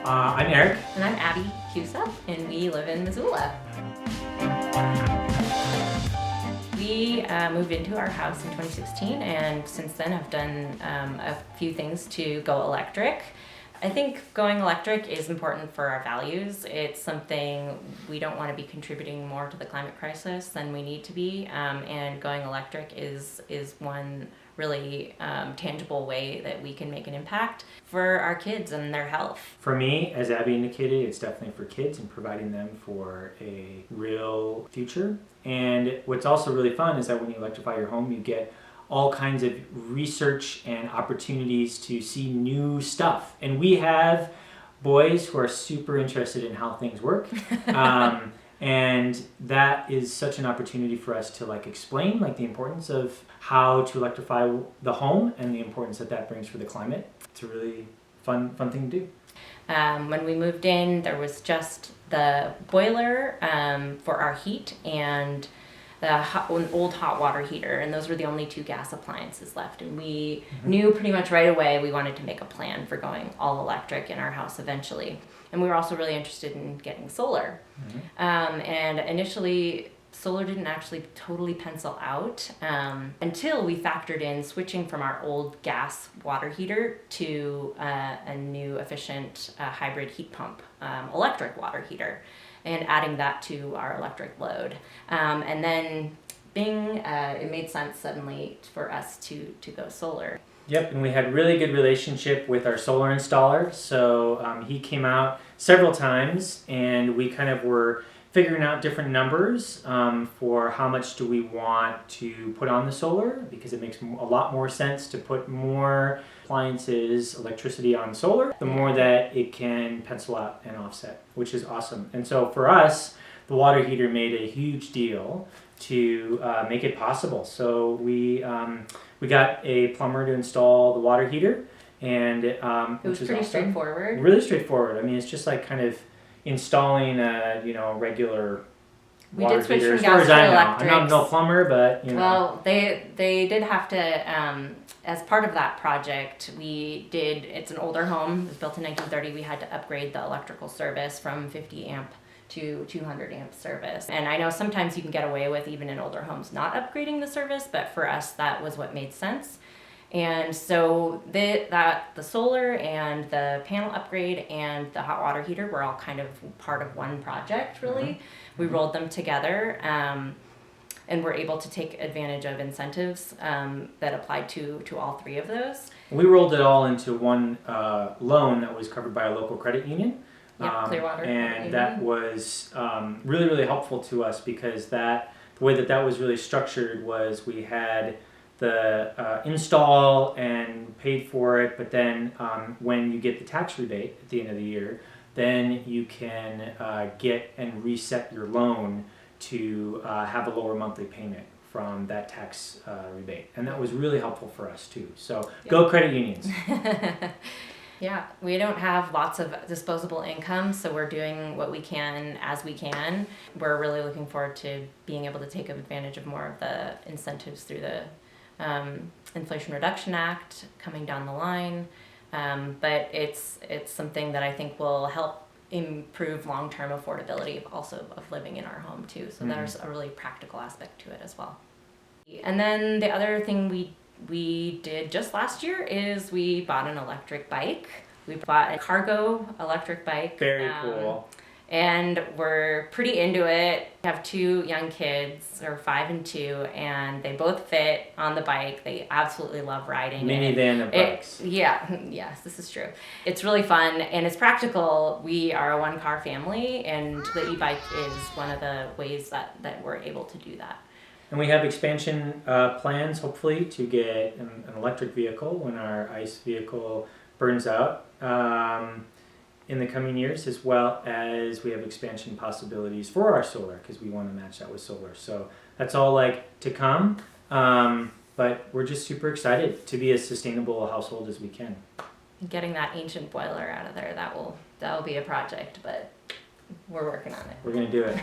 I'm Eric. And I'm Abby Huseth, and we live in Missoula. We moved into our house in 2016, and since then have done a few things to go electric. I think going electric is important for our values. It's something we don't want to be contributing more to the climate crisis than we need to be, and going electric is one really tangible way that we can make an impact for our kids and their health. For me, as Abby indicated, it's definitely for kids and providing them for a real future. And what's also really fun is that when you electrify your home, you get all kinds of research and opportunities to see new stuff. And we have boys who are super interested in how things work. And that is such an opportunity for us to explain the importance of how to electrify the home and the importance that brings for the climate. It's a really fun thing to do. When we moved in, there was just the boiler for our heat and an old hot water heater, and those were the only two gas appliances left. And we knew pretty much right away we wanted to make a plan for going all electric in our house eventually. And we were also really interested in getting solar. And initially, solar didn't actually totally pencil out until we factored in switching from our old gas water heater to a new efficient hybrid heat pump electric water heater, and adding that to our electric load. And then it made sense suddenly for us to go solar. Yep, and we had really good relationship with our solar installer. So he came out several times, and we kind of were figuring out different numbers for how much do we want to put on the solar, because it makes a lot more sense to put more appliances, electricity on solar, the more that it can pencil out and offset, which is awesome. And so for us, the water heater made a huge deal to make it possible. So we got a plumber to install the water heater, and it was pretty awesome. Straightforward. Really straightforward. I mean, it's just kind of installing a regular water did switch heater. From gas to electric. I'm not no plumber, but Well, they did have to. As part of that project, it's an older home. It was built in 1930. We had to upgrade the electrical service from 50 amp to 200 amp service. And I know sometimes you can get away with, even in older homes, not upgrading the service, but for us, that was what made sense. And so the solar and the panel upgrade and the hot water heater were all kind of part of one project, really. We rolled them together, and were able to take advantage of incentives that applied to all three of those. We rolled it all into one loan that was covered by a local credit union. Clearwater. And that was really, really helpful to us, because the way that was really structured was we had the install and paid for it, but then when you get the tax rebate at the end of the year, then you can get and reset your loan to have a lower monthly payment from that tax rebate. And that was really helpful for us too. So Go credit unions. Yeah, we don't have lots of disposable income, so we're doing what we can as we can. We're really looking forward to being able to take advantage of more of the incentives through the Inflation Reduction Act coming down the line. But it's something that I think will help improve long-term affordability of living in our home too. So there's a really practical aspect to it as well. And then the other thing we did just last year is we bought an electric bike. We bought a cargo electric bike. Very cool. And we're pretty into it. We have two young kids, they're 5 and 2, and they both fit on the bike. They absolutely love riding. Minivan of bikes. Yes, this is true. It's really fun and it's practical. We are a one-car family, and the e-bike is one of the ways that we're able to do that. And we have expansion plans, hopefully, to get an electric vehicle when our ICE vehicle burns out in the coming years, as well as we have expansion possibilities for our solar, because we want to match that with solar. So that's all to come, but we're just super excited to be as sustainable a household as we can. Getting that ancient boiler out of there, that will be a project, but we're working on it. We're going to do it.